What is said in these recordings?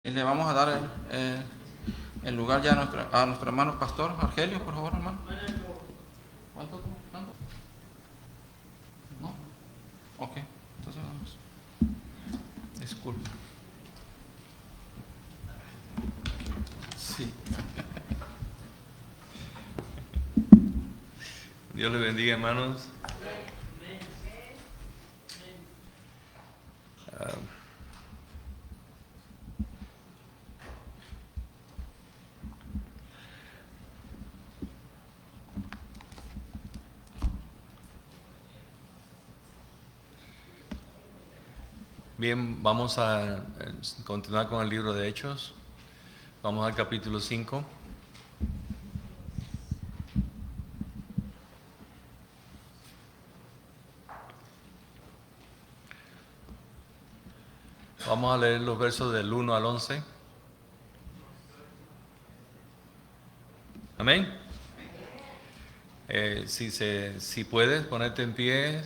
Y le vamos a dar el lugar ya a nuestro hermano pastor Argelio, por favor, hermano. ¿Cuánto? ¿Cuánto? ¿No? Ok, entonces vamos. Disculpe. Sí. Dios les bendiga, hermanos. Bien, vamos a continuar con el libro de Hechos. Vamos al capítulo 5. Vamos a leer los versos del 1 al 11. Amén. Si puedes ponerte en pie,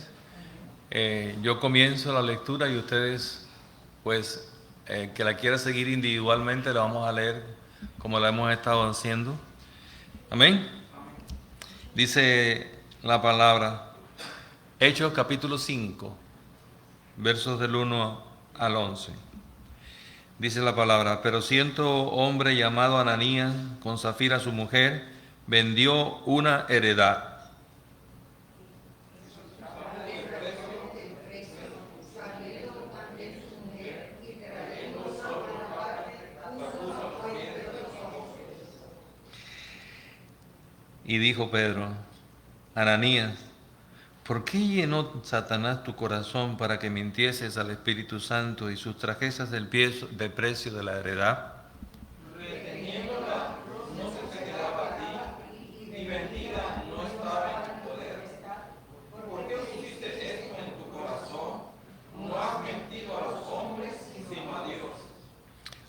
yo comienzo la lectura y ustedes, pues, que la quiera seguir individualmente, la vamos a leer como la hemos estado haciendo. Amén. Dice la palabra, Hechos capítulo 5, versos del 1 al 11. Dice la palabra, pero cierto hombre llamado Ananías, con Zafira su mujer, vendió una heredad. Y dijo Pedro, Ananías, ¿por qué llenó Satanás tu corazón para que mintieses al Espíritu Santo y sustrajeses del precio de la heredad?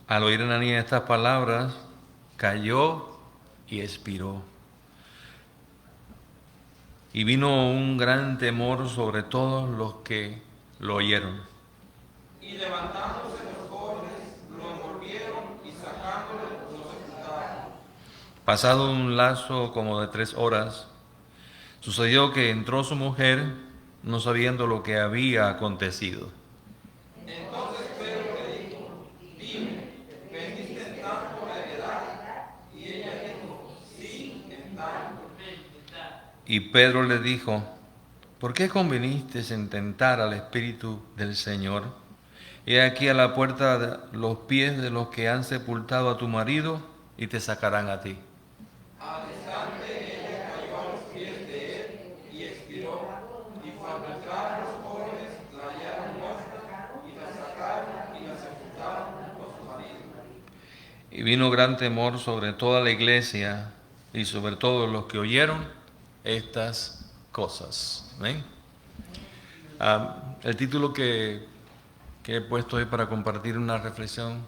Al oír Ananías estas palabras, cayó y expiró. Y vino un gran temor sobre todos los que lo oyeron. Y levantándose los jóvenes, lo envolvieron y sacándolo lo sepultaron. Pasado un lazo como de 3 horas, sucedió que entró su mujer, no sabiendo lo que había acontecido. Entonces Pedro le dijo, dime, ¿vendiste en tanto la heredad? Y ella dijo, sí, en tanto. Y Pedro le dijo, ¿por qué conviniste en tentar al Espíritu del Señor? He aquí a la puerta los pies de los que han sepultado a tu marido y te sacarán a ti. Al instante ella cayó a los pies de él y expiró. Y cuando entraron los jóvenes, la hallaron muerta y la sacaron y la sepultaron junto a su marido. Y vino gran temor sobre toda la iglesia y sobre todos los que oyeron estas cosas. ¿Amén? El título que he puesto hoy para compartir una reflexión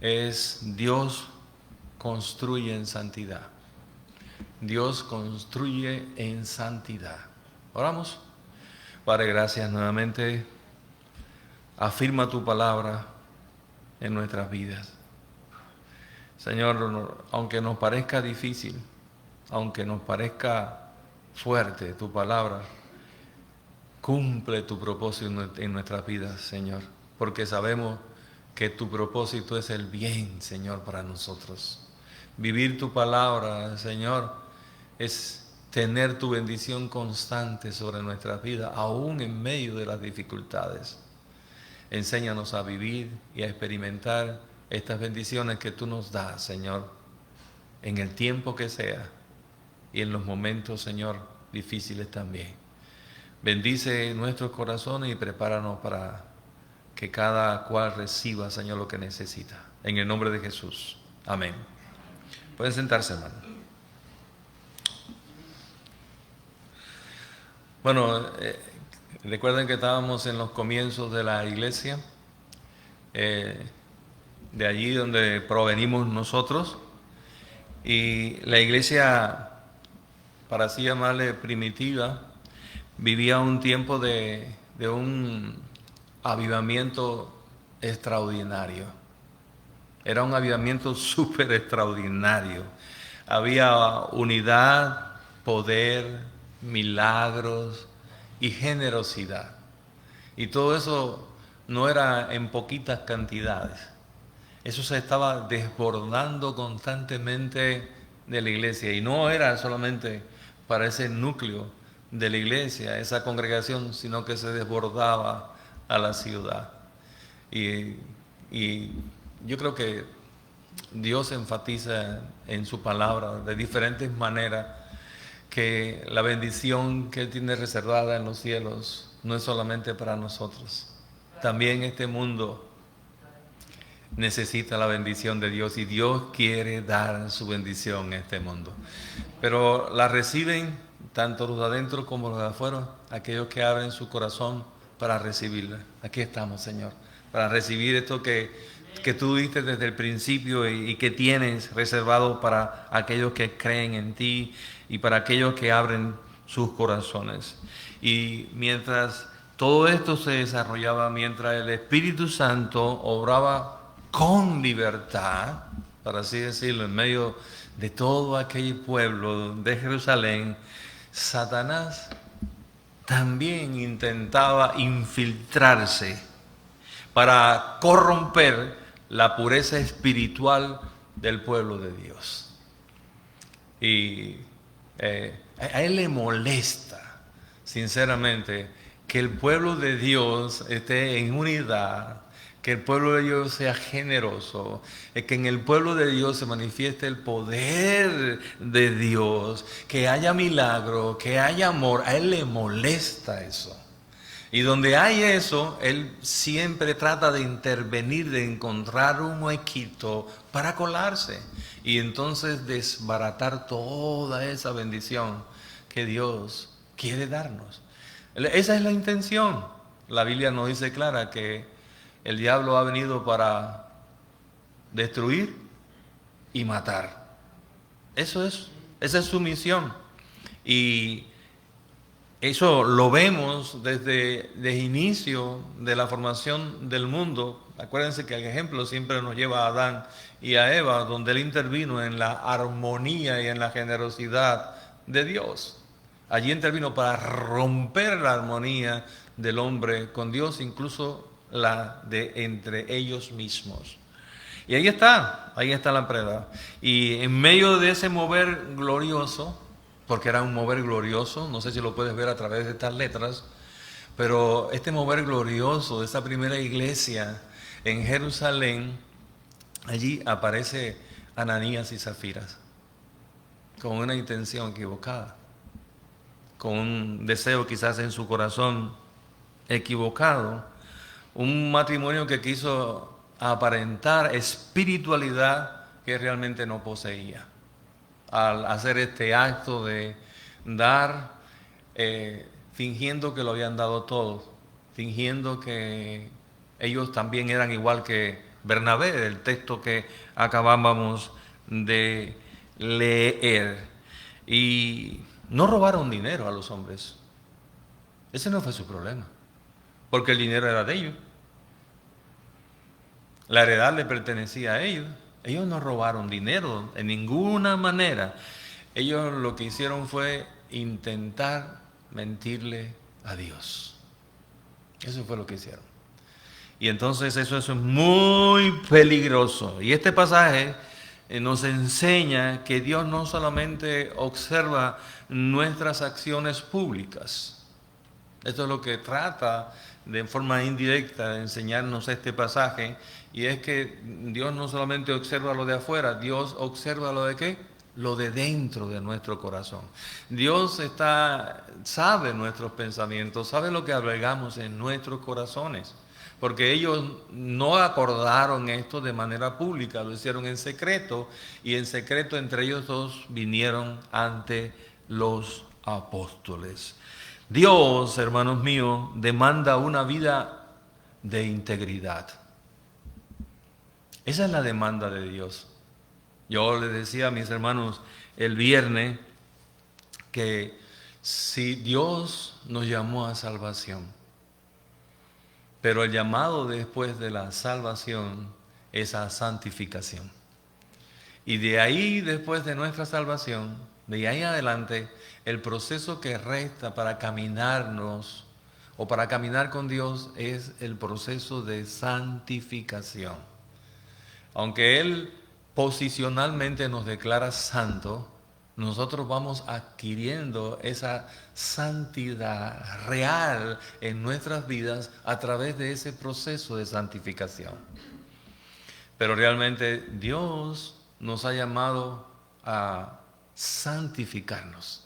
es Dios construye en santidad. Dios construye en santidad. Oramos. Padre, gracias nuevamente. Afirma tu palabra en nuestras vidas. Señor, aunque nos parezca difícil, aunque nos parezca fuerte tu palabra, cumple tu propósito en nuestras vidas, Señor, porque sabemos que tu propósito es el bien, Señor, para nosotros. Vivir tu palabra, Señor, es tener tu bendición constante sobre nuestras vidas, aún en medio de las dificultades. Enséñanos a vivir y a experimentar estas bendiciones que tú nos das, Señor, en el tiempo que sea y en los momentos, Señor, difíciles también. Bendice nuestros corazones y prepáranos para que cada cual reciba, Señor, lo que necesita. En el nombre de Jesús. Amén. Pueden sentarse, hermano. Bueno, recuerden que estábamos en los comienzos de la iglesia, de allí donde provenimos nosotros, y la iglesia, para así llamarle primitiva, vivía un tiempo de un avivamiento extraordinario. Era un avivamiento súper extraordinario. Había unidad, poder, milagros y generosidad. Y todo eso no era en poquitas cantidades. Eso se estaba desbordando constantemente de la iglesia. Y no era solamente para ese núcleo de la iglesia, esa congregación, sino que se desbordaba a la ciudad. Y, y yo creo que Dios enfatiza en su palabra de diferentes maneras que la bendición que Él tiene reservada en los cielos no es solamente para nosotros. También este mundo necesita la bendición de Dios y Dios quiere dar su bendición en este mundo. Pero la reciben tanto los de adentro como los de afuera, aquellos que abren su corazón para recibirla. Aquí estamos, Señor, para recibir esto que tú diste desde el principio y que tienes reservado para aquellos que creen en ti y para aquellos que abren sus corazones. Y mientras todo esto se desarrollaba, mientras el Espíritu Santo obraba con libertad, para así decirlo, en medio de todo aquel pueblo de Jerusalén, Satanás también intentaba infiltrarse para corromper la pureza espiritual del pueblo de Dios. Y a él le molesta, sinceramente, que el pueblo de Dios esté en unidad, que el pueblo de Dios sea generoso, que en el pueblo de Dios se manifieste el poder de Dios, que haya milagro, que haya amor. A él le molesta eso. Y donde hay eso, Él siempre trata de intervenir, de encontrar un huequito para colarse y entonces desbaratar toda esa bendición que Dios quiere darnos. Esa es la intención. La Biblia nos dice clara que el diablo ha venido para destruir y matar. Esa es su misión. Y eso lo vemos desde el inicio de la formación del mundo. Acuérdense que el ejemplo siempre nos lleva a Adán y a Eva, donde él intervino en la armonía y en la generosidad de Dios. Allí intervino para romper la armonía del hombre con Dios, incluso la de entre ellos mismos. Y ahí está la prueba. Y en medio de ese mover glorioso, porque era un mover glorioso, no sé si lo puedes ver a través de estas letras, pero este mover glorioso de esta primera iglesia en Jerusalén, allí aparece Ananías y Zafiras, con una intención equivocada, con un deseo quizás en su corazón equivocado, un matrimonio que quiso aparentar espiritualidad que realmente no poseía. Al hacer este acto de dar, fingiendo que lo habían dado todo, fingiendo que ellos también eran igual que Bernabé, el texto que acabábamos de leer. Y no robaron dinero a los hombres. Ese no fue su problema, porque el dinero era de ellos. La heredad le pertenecía a ellos. Ellos no robaron dinero en ninguna manera. Ellos lo que hicieron fue intentar mentirle a Dios. Eso fue lo que hicieron. Y entonces eso es muy peligroso. Y este pasaje nos enseña que Dios no solamente observa nuestras acciones públicas. Esto es lo que trata de forma indirecta de enseñarnos este pasaje, y es que Dios no solamente observa lo de afuera, Dios observa lo de ¿qué? Lo de dentro de nuestro corazón. Dios sabe nuestros pensamientos, sabe lo que albergamos en nuestros corazones, porque ellos no acordaron esto de manera pública, lo hicieron en secreto, y en secreto entre ellos dos vinieron ante los apóstoles. Dios, hermanos míos, demanda una vida de integridad. Esa es la demanda de Dios. Yo les decía a mis hermanos el viernes que si Dios nos llamó a salvación, pero el llamado después de la salvación esa santificación. Y de ahí, después de nuestra salvación, de ahí adelante, el proceso que resta para caminarnos o para caminar con Dios es el proceso de santificación. Aunque Él posicionalmente nos declara santo, nosotros vamos adquiriendo esa santidad real en nuestras vidas a través de ese proceso de santificación. Pero realmente Dios nos ha llamado a santificarnos,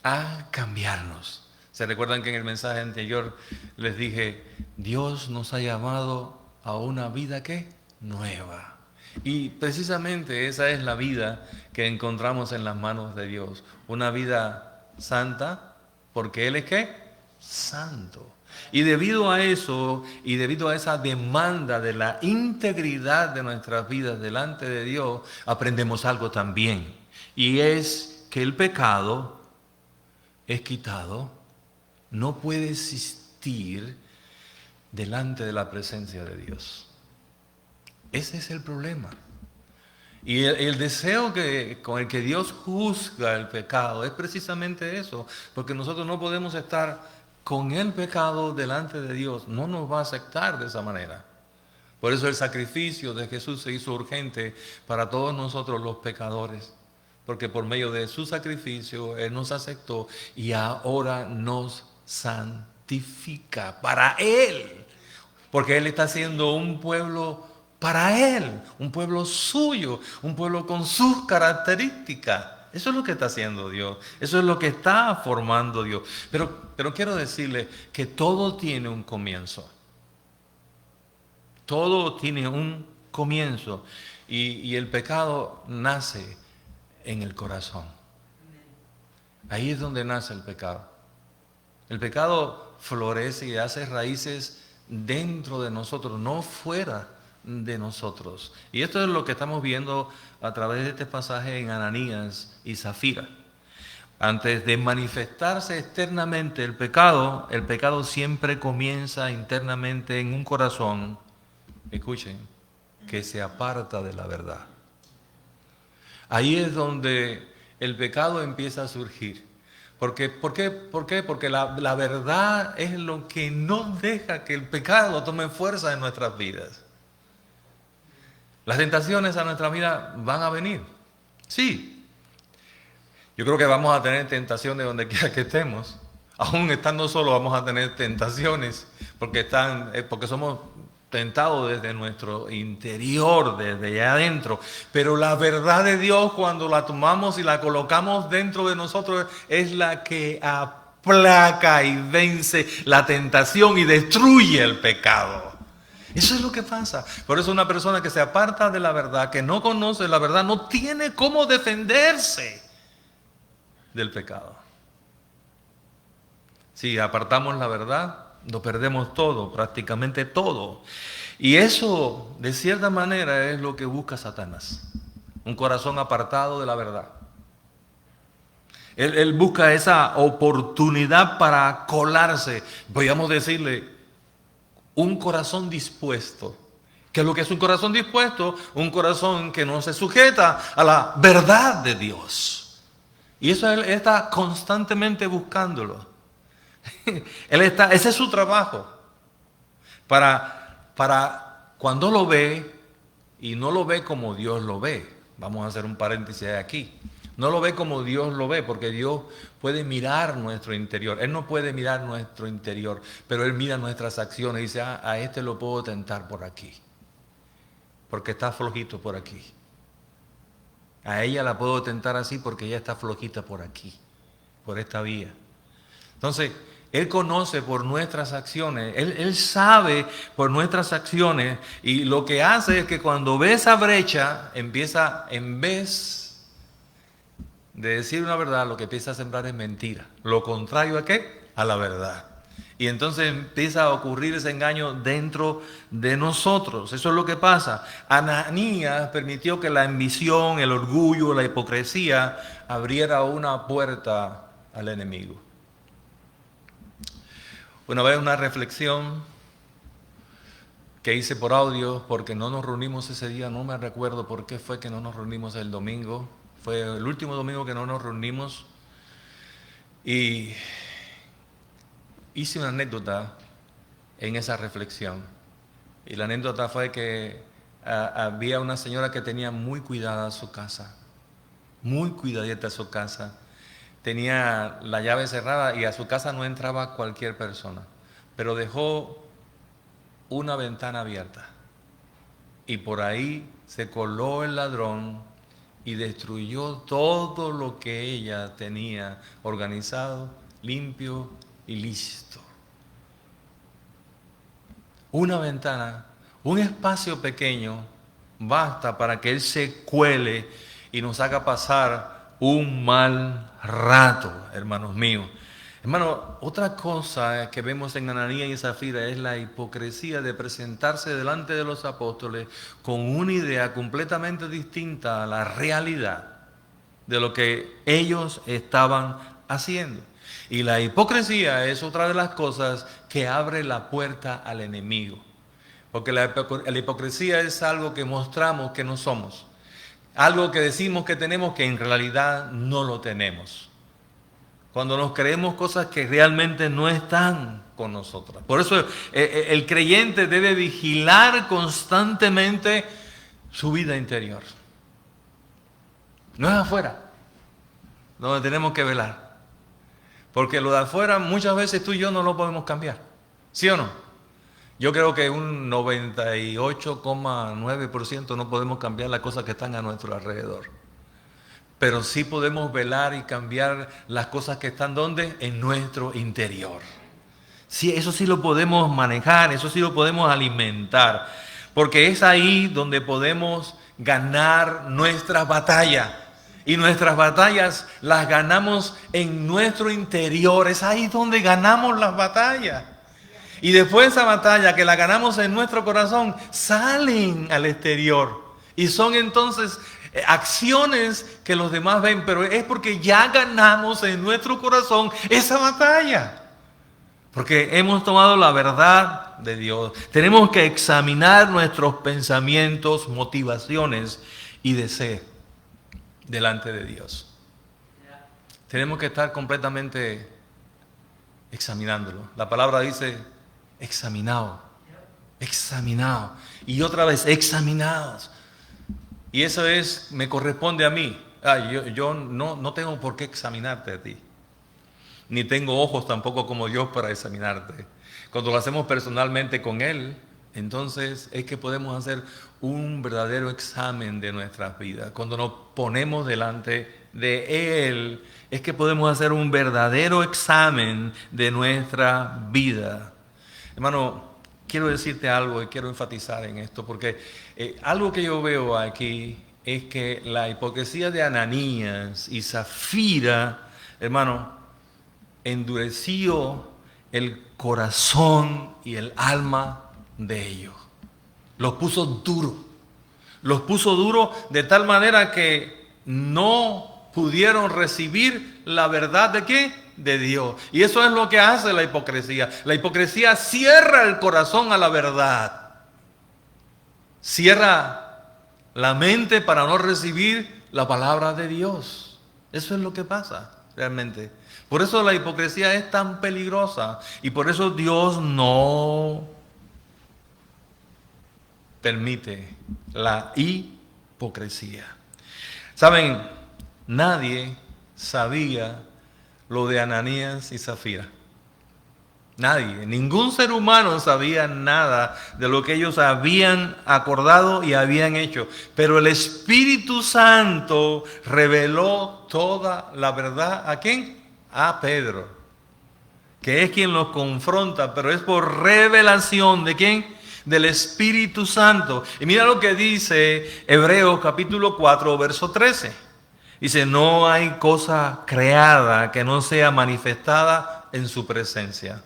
a cambiarnos. ¿Se recuerdan que en el mensaje anterior les dije, Dios nos ha llamado a una vida ¿qué? Nueva? Y precisamente esa es la vida que encontramos en las manos de Dios. Una vida santa, porque Él es ¿qué? Santo. Y debido a eso, y debido a esa demanda de la integridad de nuestras vidas delante de Dios, aprendemos algo también. Y es que el pecado es quitado, no puede existir delante de la presencia de Dios. Ese es el problema. Y el deseo con el que Dios juzga el pecado es precisamente eso, porque nosotros no podemos estar con el pecado delante de Dios, no nos va a aceptar de esa manera. Por eso el sacrificio de Jesús se hizo urgente para todos nosotros los pecadores, porque por medio de su sacrificio Él nos aceptó y ahora nos santifica para Él, porque Él está haciendo un pueblo para Él, un pueblo suyo, un pueblo con sus características. Eso es lo que está haciendo Dios, eso es lo que está formando Dios. Pero quiero decirle que todo tiene un comienzo. Todo tiene un comienzo y el pecado nace en el corazón. Ahí es donde nace el pecado. El pecado florece y hace raíces dentro de nosotros, no fuera de nosotros. Y esto es lo que estamos viendo a través de este pasaje en Ananías y Zafira. Antes de manifestarse externamente el pecado siempre comienza internamente en un corazón, escuchen, que se aparta de la verdad. Ahí es donde el pecado empieza a surgir. ¿Por qué? Porque la verdad es lo que no deja que el pecado tome fuerza en nuestras vidas. Las tentaciones a nuestra vida van a venir. Sí. Yo creo que vamos a tener tentaciones donde quiera que estemos. Aún estando solos vamos a tener tentaciones porque somos tentados desde nuestro interior, desde allá adentro. Pero la verdad de Dios, cuando la tomamos y la colocamos dentro de nosotros, es la que aplaca y vence la tentación y destruye el pecado. Eso es lo que pasa. Por eso una persona que se aparta de la verdad, que no conoce la verdad, no tiene cómo defenderse del pecado. Si apartamos la verdad, lo perdemos todo, prácticamente todo. Y eso, de cierta manera, es lo que busca Satanás. Un corazón apartado de la verdad. Él busca esa oportunidad para colarse, podríamos decirle, un corazón dispuesto. ¿Qué es lo que es un corazón dispuesto? Un corazón que no se sujeta a la verdad de Dios. Y eso él está constantemente buscándolo. Ese es su trabajo. Para cuando lo ve, y no lo ve como Dios lo ve. Vamos a hacer un paréntesis aquí. No lo ve como Dios lo ve, porque Dios puede mirar nuestro interior. Él no puede mirar nuestro interior, pero Él mira nuestras acciones y dice, a este lo puedo tentar por aquí, porque está flojito por aquí. A ella la puedo tentar así porque ella está flojita por aquí, por esta vía. Entonces, Él conoce por nuestras acciones, Él sabe por nuestras acciones, y lo que hace es que cuando ve esa brecha, empieza, en vez de decir una verdad, lo que empieza a sembrar es mentira. Lo contrario a ¿qué? A la verdad. Y entonces empieza a ocurrir ese engaño dentro de nosotros. Eso es lo que pasa. Ananías permitió que la ambición, el orgullo, la hipocresía abriera una puerta al enemigo. Una vez una reflexión que hice por audio, porque no nos reunimos ese día, no me recuerdo por qué fue que no nos reunimos el domingo, fue el último domingo que no nos reunimos, y hice una anécdota en esa reflexión, y la anécdota fue que había una señora que tenía muy cuidada su casa, muy cuidadita su casa, tenía la llave cerrada y a su casa no entraba cualquier persona, pero dejó una ventana abierta y por ahí se coló el ladrón y destruyó todo lo que ella tenía organizado, limpio y listo. Una ventana, un espacio pequeño basta para que él se cuele y nos haga pasar un mal rato, hermanos míos. Hermano, otra cosa que vemos en Ananías y Zafira es la hipocresía de presentarse delante de los apóstoles con una idea completamente distinta a la realidad de lo que ellos estaban haciendo. Y la hipocresía es otra de las cosas que abre la puerta al enemigo. Porque la hipocresía es algo que mostramos que no somos. Algo que decimos que tenemos que en realidad no lo tenemos. Cuando nos creemos cosas que realmente no están con nosotros. Por eso el creyente debe vigilar constantemente su vida interior. No es afuera donde tenemos que velar. Porque lo de afuera muchas veces tú y yo no lo podemos cambiar. ¿Sí o no? Yo creo que un 98,9% no podemos cambiar las cosas que están a nuestro alrededor. Pero sí podemos velar y cambiar las cosas que están ¿dónde? En nuestro interior. Sí, eso sí lo podemos manejar, eso sí lo podemos alimentar. Porque es ahí donde podemos ganar nuestra batalla. Y nuestras batallas las ganamos en nuestro interior. Es ahí donde ganamos las batallas. Y después de esa batalla que la ganamos en nuestro corazón, salen al exterior. Y son entonces acciones que los demás ven, pero es porque ya ganamos en nuestro corazón esa batalla. Porque hemos tomado la verdad de Dios. Tenemos que examinar nuestros pensamientos, motivaciones y deseos delante de Dios. Tenemos que estar completamente examinándolo. La palabra dice examinado, examinado y otra vez examinados. Y eso me corresponde a mí. Yo no tengo por qué examinarte a ti. Ni tengo ojos tampoco como Dios para examinarte. Cuando lo hacemos personalmente con Él, entonces es que podemos hacer un verdadero examen de nuestras vidas. Cuando nos ponemos delante de Él, es que podemos hacer un verdadero examen de nuestra vida. Hermano, quiero decirte algo y quiero enfatizar en esto, porque algo que yo veo aquí es que la hipocresía de Ananías y Zafira, hermano, endureció el corazón y el alma de ellos. Los puso duros. Los puso duros de tal manera que no pudieron recibir la verdad de ¿qué? De Dios. Y eso es lo que hace la hipocresía. La hipocresía cierra el corazón a la verdad. Cierra la mente para no recibir la palabra de Dios. Eso es lo que pasa realmente. Por eso la hipocresía es tan peligrosa. Y por eso Dios no permite la hipocresía. ¿Saben? Nadie sabía lo de Ananías y Zafira. Nadie, ningún ser humano sabía nada de lo que ellos habían acordado y habían hecho. Pero el Espíritu Santo reveló toda la verdad. ¿A quién? A Pedro, que es quien los confronta, pero es por revelación ¿de quién? Del Espíritu Santo. Y mira lo que dice Hebreos capítulo 4, verso 13. Dice, no hay cosa creada que no sea manifestada en su presencia.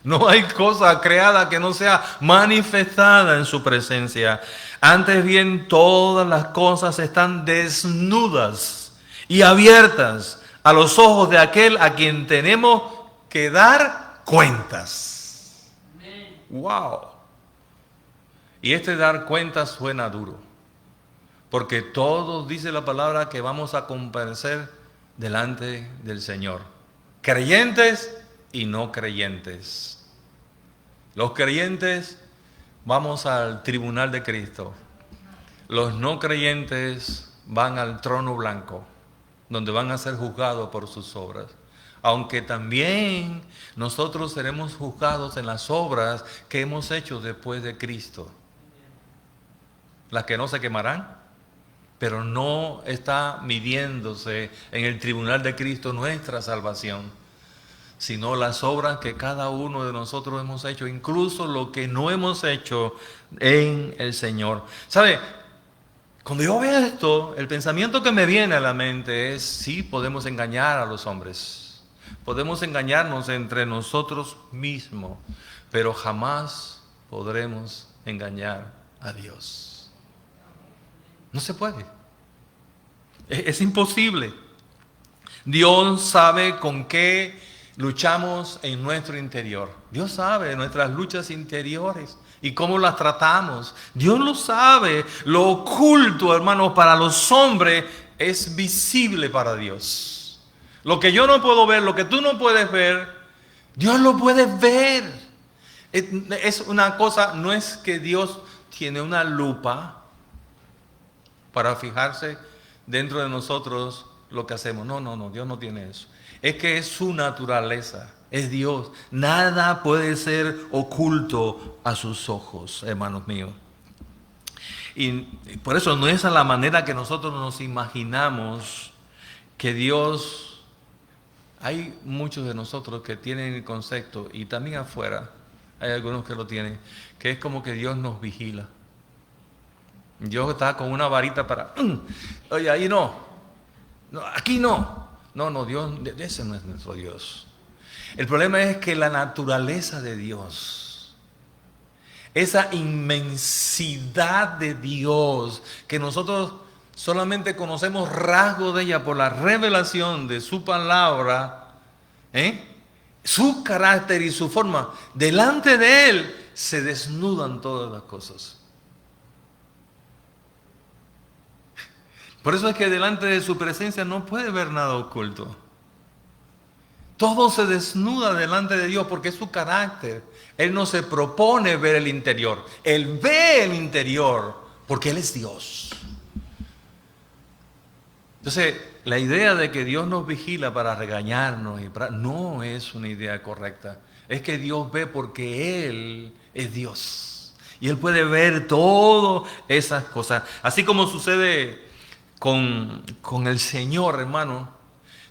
No hay cosa creada que no sea manifestada en su presencia. Antes bien, todas las cosas están desnudas y abiertas a los ojos de aquel a quien tenemos que dar cuentas. ¡Wow! Y dar cuenta suena duro, porque todos, dice la palabra, que vamos a comparecer delante del Señor. Creyentes y no creyentes. Los creyentes vamos al tribunal de Cristo. Los no creyentes van al trono blanco, donde van a ser juzgados por sus obras. Aunque también nosotros seremos juzgados en las obras que hemos hecho después de Cristo. Las que no se quemarán, pero no está midiéndose en el tribunal de Cristo nuestra salvación, sino las obras que cada uno de nosotros hemos hecho, incluso lo que no hemos hecho en el Señor. ¿Sabe? Cuando yo veo esto, el pensamiento que me viene a la mente es: sí, podemos engañar a los hombres, podemos engañarnos entre nosotros mismos, pero jamás podremos engañar a Dios. No se puede. Es imposible. Dios sabe con qué luchamos en nuestro interior. Dios sabe nuestras luchas interiores y cómo las tratamos. Dios lo sabe. Lo oculto, hermanos, para los hombres es visible para Dios. Lo que yo no puedo ver, lo que tú no puedes ver, Dios lo puede ver. Es una cosa, no es que Dios tiene una lupa para fijarse dentro de nosotros lo que hacemos. No, Dios no tiene eso. Es que es su naturaleza, es Dios. Nada puede ser oculto a sus ojos, hermanos míos. Y por eso no es a la manera que nosotros nos imaginamos que Dios... Hay muchos de nosotros que tienen el concepto, y también afuera hay algunos que lo tienen, que es como que Dios nos vigila. Dios está con una varita para... Oye, ahí no, aquí no. No, Dios, ese no es nuestro Dios. El problema es que la naturaleza de Dios, esa inmensidad de Dios, que nosotros solamente conocemos rasgos de ella por la revelación de su palabra, su carácter y su forma, delante de Él se desnudan todas las cosas. Por eso es que delante de su presencia no puede ver nada oculto. Todo se desnuda delante de Dios porque es su carácter. Él no se propone ver el interior. Él ve el interior porque Él es Dios. Entonces, la idea de que Dios nos vigila para regañarnos no es una idea correcta. Es que Dios ve porque Él es Dios. Y Él puede ver todas esas cosas. Así como sucede con el Señor, hermano.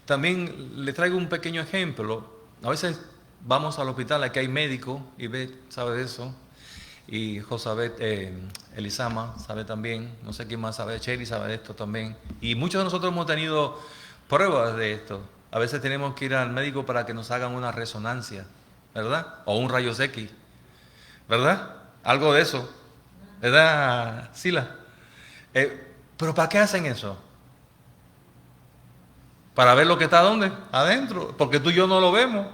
También le traigo un pequeño ejemplo. A veces vamos al hospital, aquí hay médico, Ivette sabe de eso, y Josabet, Elisama sabe también, no sé quién más sabe, Chely sabe de esto también. Y muchos de nosotros hemos tenido pruebas de esto. A veces tenemos que ir al médico para que nos hagan una resonancia, ¿verdad? O un rayos X, ¿verdad? Algo de eso, ¿verdad, Sila? ¿Pero para qué hacen eso? Para ver lo que está ¿dónde? Adentro, porque tú y yo no lo vemos.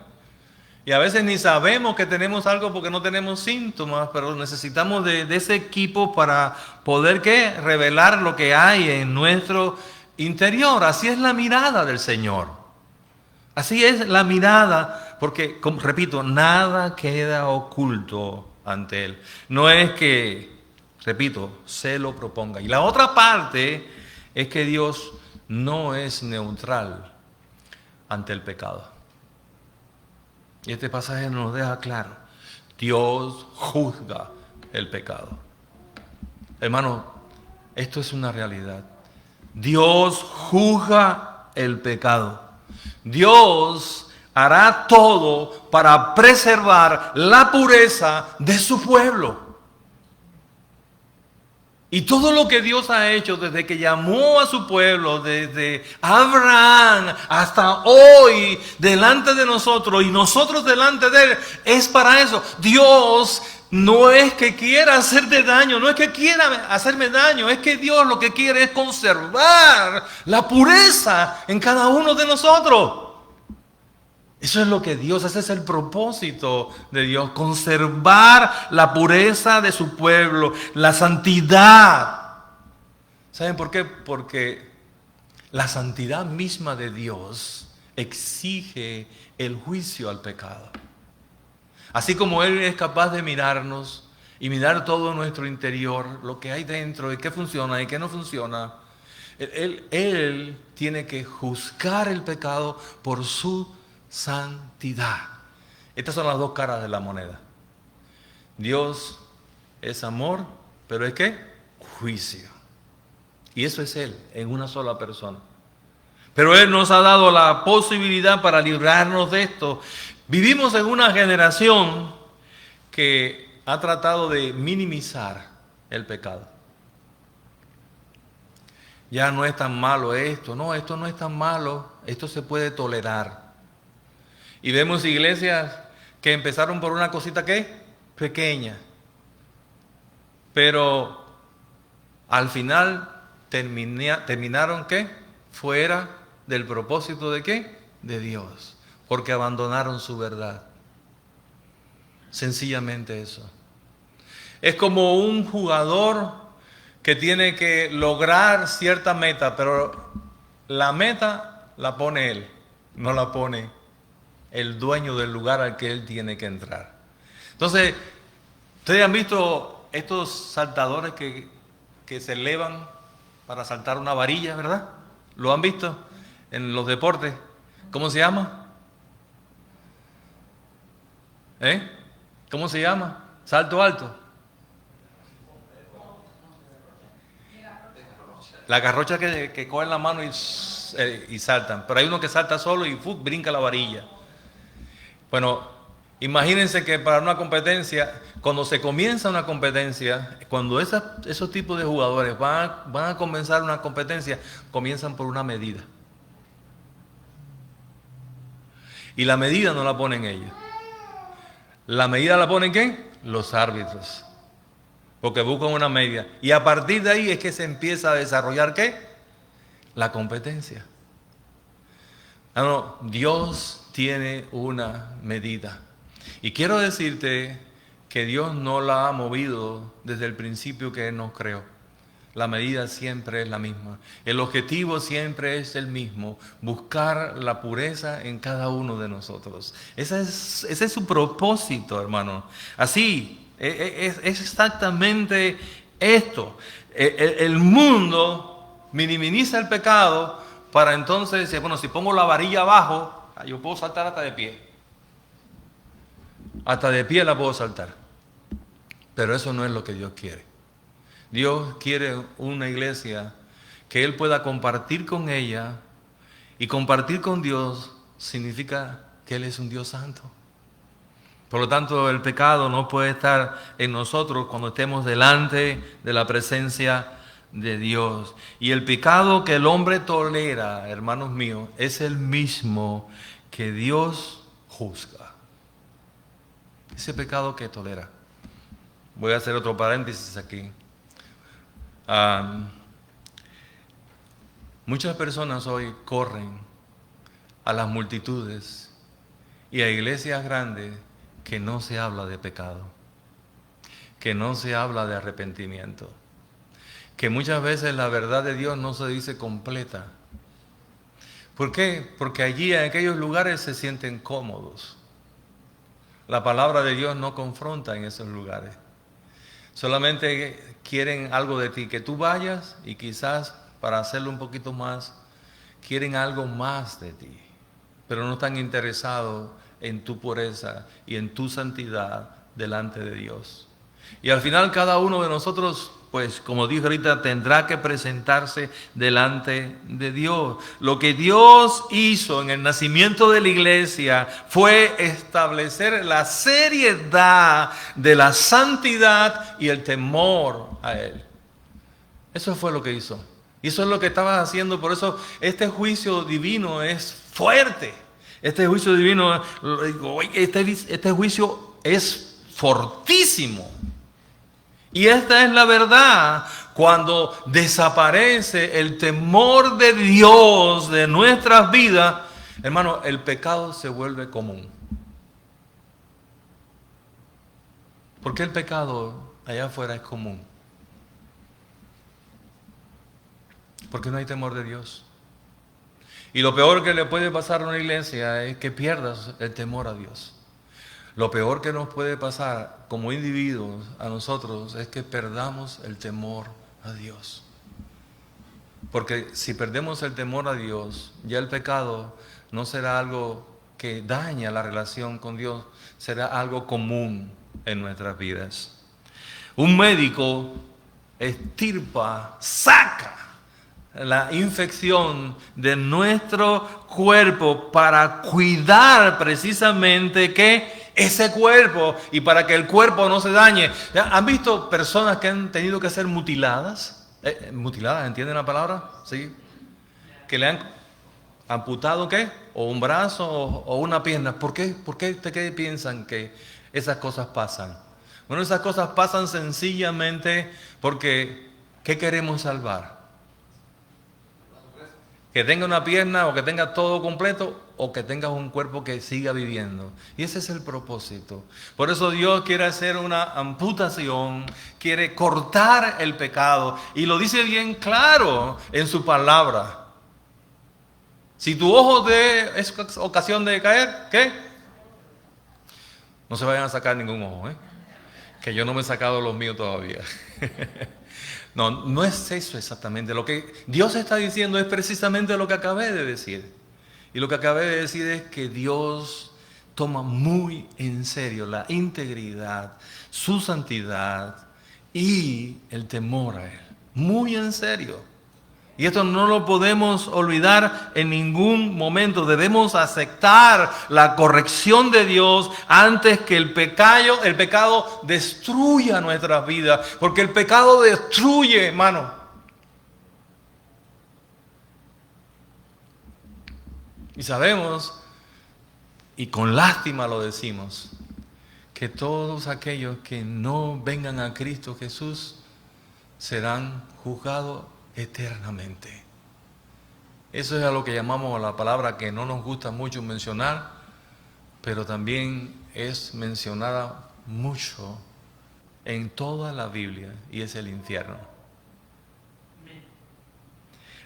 Y a veces ni sabemos que tenemos algo porque no tenemos síntomas, pero necesitamos de ese equipo para poder ¿qué? Revelar lo que hay en nuestro interior. Así es la mirada del Señor. Así es la mirada, porque, repito, nada queda oculto ante Él. No es que, repito, se lo proponga. Y la otra parte es que Dios no es neutral ante el pecado. Y este pasaje nos deja claro, Dios juzga el pecado. Hermano, esto es una realidad. Dios juzga el pecado. Dios hará todo para preservar la pureza de su pueblo. Y todo lo que Dios ha hecho desde que llamó a su pueblo, desde Abraham hasta hoy, delante de nosotros y nosotros delante de Él, es para eso. Dios no es que quiera hacerte daño, no es que quiera hacerme daño, es que Dios lo que quiere es conservar la pureza en cada uno de nosotros. Eso es lo que Dios, ese es el propósito de Dios, conservar la pureza de su pueblo, la santidad. ¿Saben por qué? Porque la santidad misma de Dios exige el juicio al pecado. Así como Él es capaz de mirarnos y mirar todo nuestro interior, lo que hay dentro y qué funciona y qué no funciona, Él tiene que juzgar el pecado por su santidad. Estas son las dos caras de la moneda. Dios es amor, pero ¿es qué? Juicio. Y eso es Él, en una sola persona. Pero Él nos ha dado la posibilidad para librarnos de esto. Vivimos en una generación que ha tratado de minimizar el pecado. Ya no es tan malo esto, no, esto no es tan malo, esto se puede tolerar. Y vemos iglesias que empezaron por una cosita ¿qué? Pequeña. Pero al final terminaron ¿qué? Fuera del propósito de ¿qué? De Dios. Porque abandonaron su verdad. Sencillamente eso. Es como un jugador que tiene que lograr cierta meta, pero la meta la pone él, no la pone el dueño del lugar al que él tiene que entrar. Entonces, ustedes han visto estos saltadores que se elevan para saltar una varilla, ¿verdad? ¿Lo han visto en los deportes? ¿Cómo se llama? ¿Cómo se llama? Salto alto. La garrocha que cogen la mano y saltan. Pero hay uno que salta solo y brinca la varilla. Bueno, imagínense que para una competencia, cuando se comienza una competencia, cuando esos tipos de jugadores van a comenzar una competencia, comienzan por una medida. Y la medida no la ponen ellos. La medida la ponen ¿quién? Los árbitros. Porque buscan una medida. Y a partir de ahí es que se empieza a desarrollar ¿qué? La competencia. No, Dios tiene una medida. Y quiero decirte que Dios no la ha movido desde el principio que Él nos creó. La medida siempre es la misma. El objetivo siempre es el mismo. Buscar la pureza en cada uno de nosotros. Ese es su propósito, hermano. Así, es exactamente esto. El mundo minimiza el pecado para entonces decir, bueno, si pongo la varilla abajo, yo puedo saltar hasta de pie. Hasta de pie la puedo saltar. Pero eso no es lo que Dios quiere. Dios quiere una iglesia que Él pueda compartir con ella, y compartir con Dios significa que Él es un Dios santo. Por lo tanto, el pecado no puede estar en nosotros cuando estemos delante de la presencia de Dios. Y el pecado que el hombre tolera, hermanos míos, es el mismo que Dios juzga. Ese pecado que tolera. Voy a hacer otro paréntesis aquí. Muchas personas hoy corren a las multitudes y a iglesias grandes que no se habla de pecado, que no se habla de arrepentimiento, que muchas veces la verdad de Dios no se dice completa. ¿Por qué? Porque allí en aquellos lugares se sienten cómodos. La palabra de Dios no confronta en esos lugares. Solamente quieren algo de ti, que tú vayas, y quizás para hacerlo un poquito más, quieren algo más de ti, pero no están interesados en tu pureza y en tu santidad delante de Dios. Y al final cada uno de nosotros, pues como dije ahorita, tendrá que presentarse delante de Dios. Lo que Dios hizo en el nacimiento de la iglesia fue establecer la seriedad de la santidad y el temor a Él. Eso fue lo que hizo. Y eso es lo que estaba haciendo. Por eso este juicio divino es fuerte. Este juicio divino, este juicio es fortísimo. Y esta es la verdad. Cuando desaparece el temor de Dios de nuestras vidas, Hermano, el pecado se vuelve común. ¿Por qué el pecado allá afuera es común? Porque no hay temor de Dios. Y lo peor que le puede pasar a una iglesia es que pierdas el temor a Dios. Lo peor que nos puede pasar como individuos a nosotros es que perdamos el temor a Dios. Porque si perdemos el temor a Dios, ya el pecado no será algo que daña la relación con Dios, será algo común en nuestras vidas. Un médico extirpa, saca la infección de nuestro cuerpo para cuidar precisamente que ese cuerpo y para que el cuerpo no se dañe. ¿Han visto personas que han tenido que ser mutiladas? Mutiladas, ¿entienden la palabra? Sí. Que le han amputado ¿qué? O un brazo o una pierna. ¿Por qué? ¿Por qué ustedes piensan que esas cosas pasan? Bueno, esas cosas pasan sencillamente porque ¿qué queremos salvar? Que tenga una pierna o que tenga todo completo o que tenga un cuerpo que siga viviendo. Y ese es el propósito. Por eso Dios quiere hacer una amputación, quiere cortar el pecado y lo dice bien claro en su palabra. Si tu ojo es ocasión de caer, ¿qué? No se vayan a sacar ningún ojo, que yo no me he sacado los míos todavía. No es eso exactamente. Lo que Dios está diciendo es precisamente lo que acabé de decir. Y lo que acabé de decir es que Dios toma muy en serio la integridad, su santidad y el temor a Él. Muy en serio. Y esto no lo podemos olvidar en ningún momento. Debemos aceptar la corrección de Dios antes que el pecado destruya nuestras vidas. Porque el pecado destruye, hermano. Y sabemos, y con lástima lo decimos, que todos aquellos que no vengan a Cristo Jesús serán juzgados eternamente. Eso es a lo que llamamos la palabra que no nos gusta mucho mencionar, pero también es mencionada mucho en toda la Biblia, y es el infierno.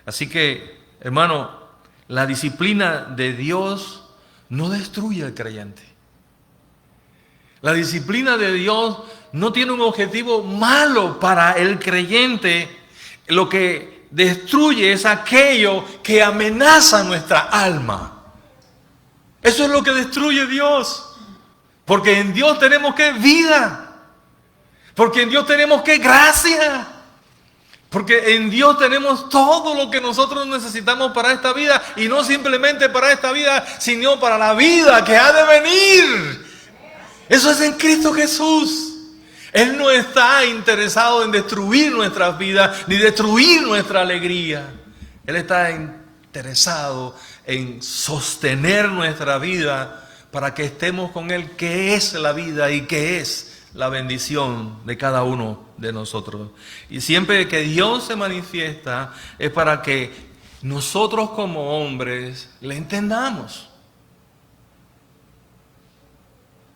Así que, hermano, la disciplina de Dios no destruye al creyente. La disciplina de Dios no tiene un objetivo malo para el creyente. Lo que destruye es aquello que amenaza nuestra alma. Eso es lo que destruye Dios. Porque en Dios tenemos que vida. Porque en Dios tenemos que gracia. Porque en Dios tenemos todo lo que nosotros necesitamos para esta vida. Y no simplemente para esta vida, sino para la vida que ha de venir. Eso es en Cristo Jesús. Él no está interesado en destruir nuestras vidas, ni destruir nuestra alegría. Él está interesado en sostener nuestra vida para que estemos con Él, que es la vida y que es la bendición de cada uno de nosotros. Y siempre que Dios se manifiesta es para que nosotros como hombres le entendamos.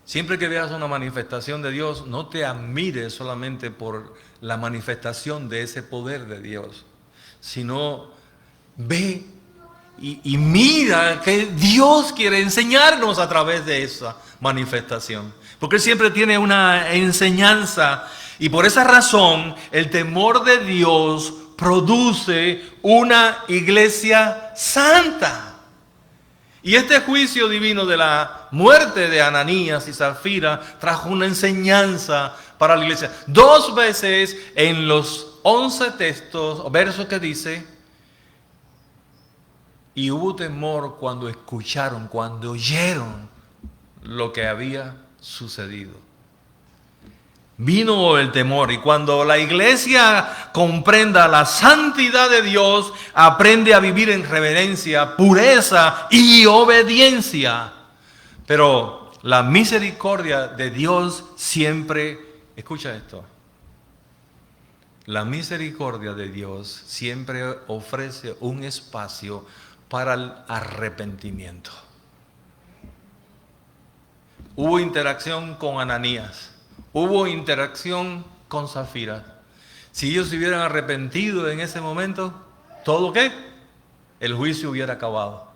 Siempre que veas una manifestación de Dios, no te admires solamente por la manifestación de ese poder de Dios, sino ve y mira que Dios quiere enseñarnos a través de esa manifestación. Porque Él siempre tiene una enseñanza y por esa razón el temor de Dios produce una iglesia santa. Y este juicio divino de la muerte de Ananías y Zafira trajo una enseñanza para la iglesia. 2 veces en los 11 textos o versos que dice, y hubo temor cuando escucharon, cuando oyeron lo que había sucedido. Vino el temor y cuando la iglesia comprenda la santidad de Dios, aprende a vivir en reverencia, pureza y obediencia. Pero la misericordia de Dios siempre, escucha esto, la misericordia de Dios siempre ofrece un espacio para el arrepentimiento. Hubo interacción con Ananías, hubo interacción con Zafira. Si ellos se hubieran arrepentido en ese momento, ¿todo qué? El juicio hubiera acabado.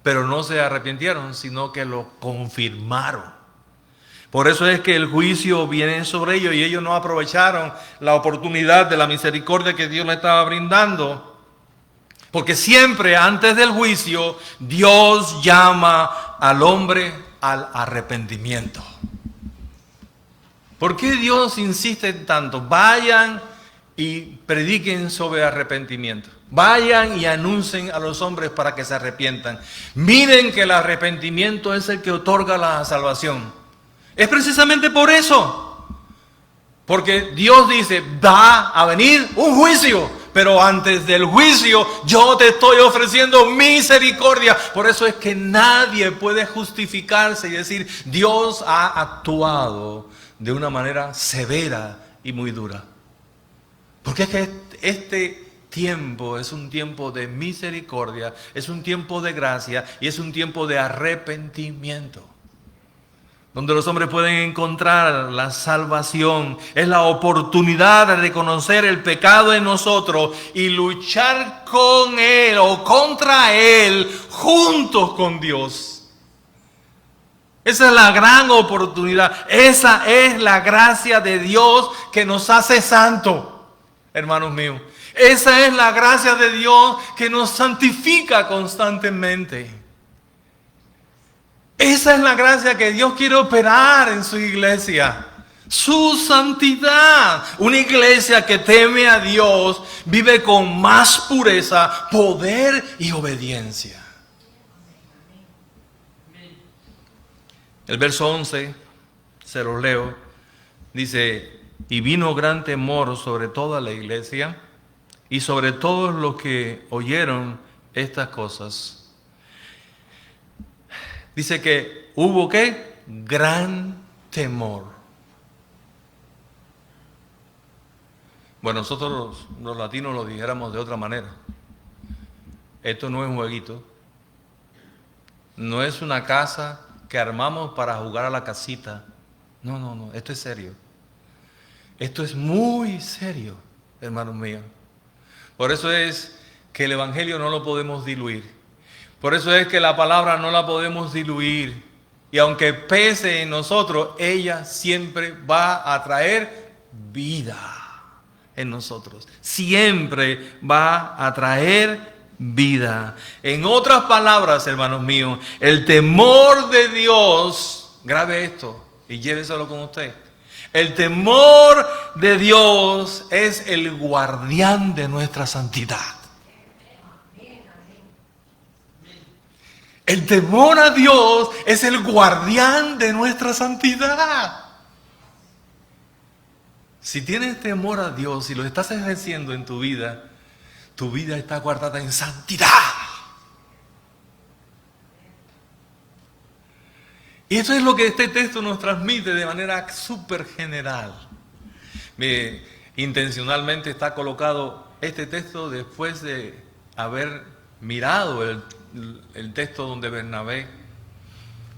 Pero no se arrepintieron, sino que lo confirmaron. Por eso es que el juicio viene sobre ellos y ellos no aprovecharon la oportunidad de la misericordia que Dios les estaba brindando. Porque siempre antes del juicio, Dios llama al hombre al arrepentimiento. ¿Por qué Dios insiste tanto? Vayan y prediquen sobre arrepentimiento. Vayan y anuncien a los hombres para que se arrepientan. Miren que el arrepentimiento es el que otorga la salvación. Es precisamente por eso. Porque Dios dice, va a venir un juicio. Pero antes del juicio yo te estoy ofreciendo misericordia. Por eso es que nadie puede justificarse y decir, Dios ha actuado de una manera severa y muy dura. Porque es que este tiempo es un tiempo de misericordia, es un tiempo de gracia y es un tiempo de arrepentimiento. Donde los hombres pueden encontrar la salvación. Es la oportunidad de reconocer el pecado en nosotros y luchar con Él o contra Él juntos con Dios. Esa es la gran oportunidad. Esa es la gracia de Dios que nos hace santos, hermanos míos. Esa es la gracia de Dios que nos santifica constantemente. Esa es la gracia que Dios quiere operar en su iglesia. Su santidad. Una iglesia que teme a Dios vive con más pureza, poder y obediencia. El verso 11, se los leo, dice, y vino gran temor sobre toda la iglesia y sobre todos los que oyeron estas cosas. Dice que hubo ¿qué? Gran temor. Bueno, nosotros los latinos lo dijéramos de otra manera. Esto no es un jueguito. No es una casa que armamos para jugar a la casita. No, esto es serio. Esto es muy serio, hermanos míos. Por eso es que el evangelio no lo podemos diluir. Por eso es que la palabra no la podemos diluir. Y aunque pese en nosotros, ella siempre va a traer vida en nosotros. Siempre va a traer vida. En otras palabras, hermanos míos, el temor de Dios, grabe esto y lléveselo con usted. El temor de Dios es el guardián de nuestra santidad. El temor a Dios es el guardián de nuestra santidad. Si tienes temor a Dios y lo estás ejerciendo en tu vida está guardada en santidad. Y eso es lo que este texto nos transmite de manera súper general. Intencionalmente está colocado este texto después de haber mirado el texto donde Bernabé,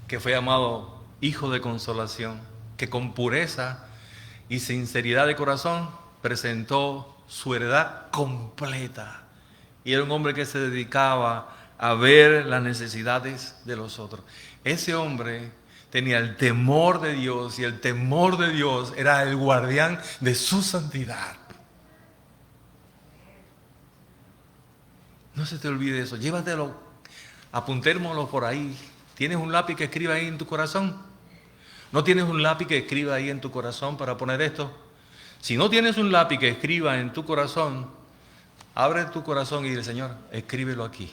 que fue llamado hijo de consolación, que con pureza y sinceridad de corazón presentó su heredad completa. Y era un hombre que se dedicaba a ver las necesidades de los otros. Ese hombre tenía el temor de Dios y el temor de Dios era el guardián de su santidad. No se te olvide eso, llévatelo. Apuntémoslo por ahí. ¿Tienes un lápiz que escriba ahí en tu corazón? ¿No tienes un lápiz que escriba ahí en tu corazón para poner esto? Si no tienes un lápiz que escriba en tu corazón, abre tu corazón y dile, Señor, escríbelo aquí.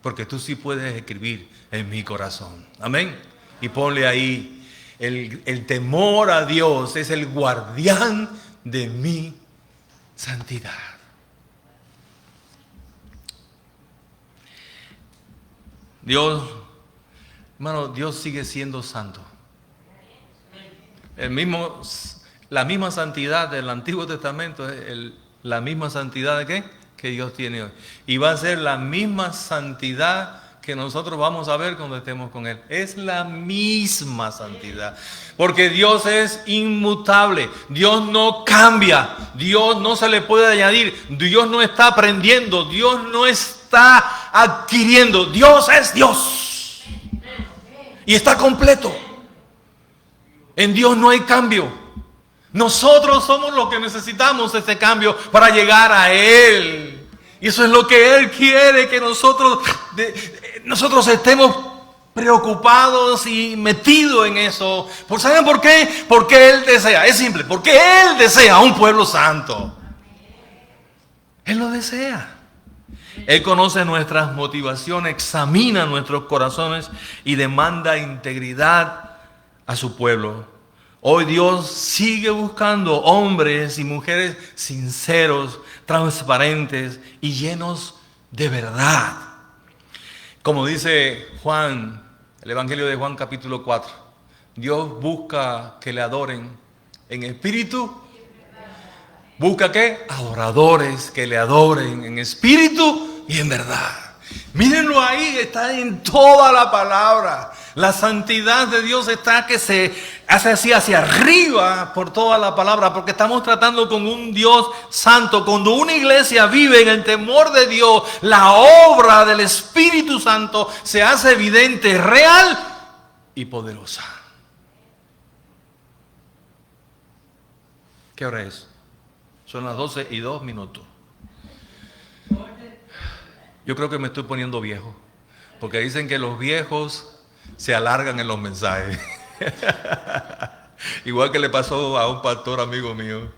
Porque tú sí puedes escribir en mi corazón. Amén. Y ponle ahí, el temor a Dios es el guardián de mi santidad. Dios, hermano, Dios sigue siendo santo. La misma santidad del Antiguo Testamento es la misma santidad de ¿qué? que Dios tiene hoy. Y va a ser la misma santidad que nosotros vamos a ver cuando estemos con Él. Es la misma santidad. Porque Dios es inmutable. Dios no cambia. Dios no se le puede añadir. Dios no está aprendiendo. Dios no está adquiriendo. Dios es Dios. Y está completo. En Dios no hay cambio. Nosotros somos los que necesitamos ese cambio para llegar a Él. Y eso es lo que Él quiere, que nosotros estemos preocupados y metidos en eso. ¿Saben por qué? Porque Él desea, es simple, porque Él desea un pueblo santo. Él lo desea. Él conoce nuestras motivaciones, examina nuestros corazones y demanda integridad a su pueblo. Hoy Dios sigue buscando hombres y mujeres sinceros, transparentes y llenos de verdad. Como dice Juan, el Evangelio de Juan capítulo 4, Dios busca que le adoren en espíritu. ¿Busca qué? Adoradores que le adoren en espíritu y en verdad. Mírenlo ahí, está en toda la palabra. La santidad de Dios está que se hace así hacia arriba por toda la palabra, porque estamos tratando con un Dios santo. Cuando una iglesia vive en el temor de Dios, la obra del Espíritu Santo se hace evidente, real y poderosa. ¿Qué hora es? Son las 12:02. Yo creo que me estoy poniendo viejo, porque dicen que los viejos se alargan en los mensajes. Igual que le pasó a un pastor amigo mío,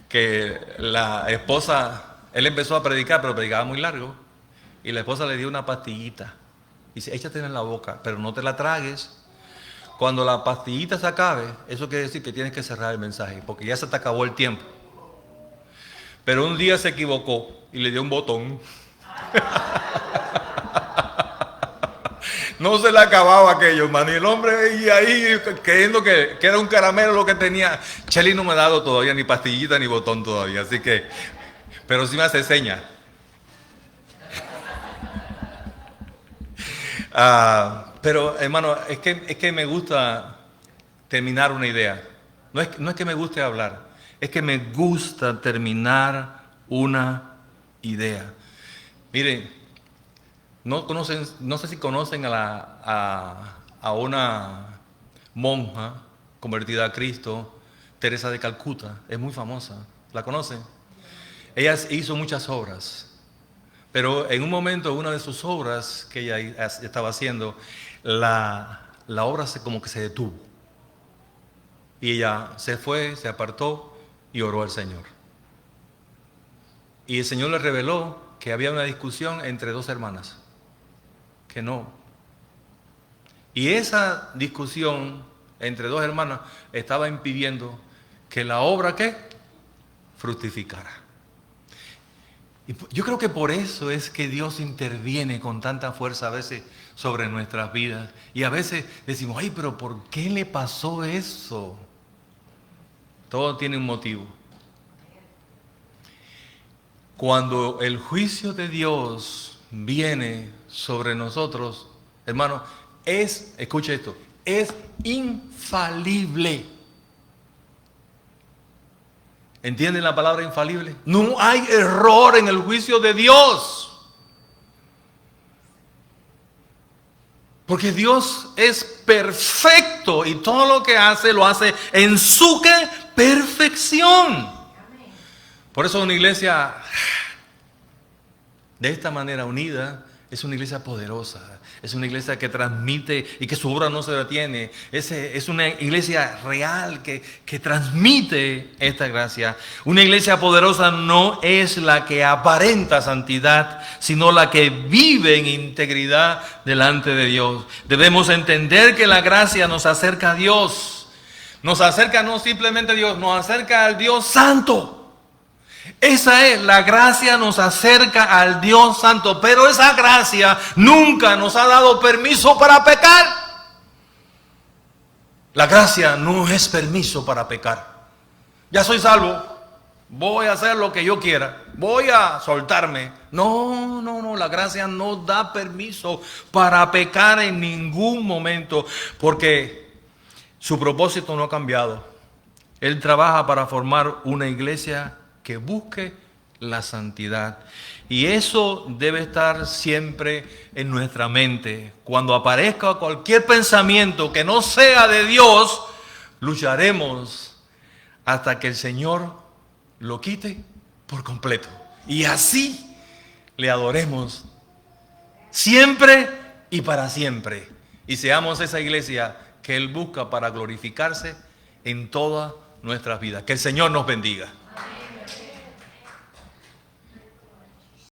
que la esposa, él empezó a predicar, pero predicaba muy largo, y la esposa le dio una pastillita. Dice, échatela en la boca, pero no te la tragues. Cuando la pastillita se acabe, eso quiere decir que tienes que cerrar el mensaje, porque ya se te acabó el tiempo. Pero un día se equivocó y le dio un botón. No se le acababa aquello, hermano. Y el hombre y ahí creyendo que era un caramelo lo que tenía. Chely no me ha dado todavía ni pastillita ni botón todavía, así que, pero sí me hace seña. Pero hermano, es que me gusta terminar una idea. No es que me guste hablar, es que me gusta terminar una idea. Miren, no sé si conocen a una monja convertida a Cristo, Teresa de Calcuta, es muy famosa, ¿la conocen? Ella hizo muchas obras, pero en un momento, una de sus obras que ella estaba haciendo, la obra como que se detuvo. Y ella se fue, se apartó y oró al Señor. Y el Señor le reveló que había una discusión entre dos hermanas. Que no. Y esa discusión entre dos hermanas estaba impidiendo que la obra, ¿qué? Fructificara. Y yo creo que por eso es que Dios interviene con tanta fuerza a veces sobre nuestras vidas. Y a veces decimos, ay, pero ¿por qué le pasó eso? Todo tiene un motivo. Cuando el juicio de Dios viene sobre nosotros, hermano, escucha esto, es infalible. ¿Entienden la palabra infalible? No hay error en el juicio de Dios. Porque Dios es perfecto y todo lo que hace, lo hace en su perfección. Por eso una iglesia de esta manera unida es una iglesia poderosa, es una iglesia que transmite y que su obra no se detiene, es una iglesia real que transmite esta gracia. Una iglesia poderosa no es la que aparenta santidad, sino la que vive en integridad delante de Dios. Debemos entender que la gracia nos acerca a Dios, nos acerca no simplemente a Dios, nos acerca al Dios Santo. Esa es, la gracia nos acerca al Dios Santo, pero esa gracia nunca nos ha dado permiso para pecar. La gracia no es permiso para pecar. Ya soy salvo, voy a hacer lo que yo quiera, voy a soltarme. No, no, no, la gracia no da permiso para pecar en ningún momento, porque su propósito no ha cambiado. Él trabaja para formar una iglesia que busque la santidad. Y eso debe estar siempre en nuestra mente. Cuando aparezca cualquier pensamiento que no sea de Dios, lucharemos hasta que el Señor lo quite por completo. Y así le adoremos siempre y para siempre. Y seamos esa iglesia que Él busca para glorificarse en todas nuestras vidas. Que el Señor nos bendiga.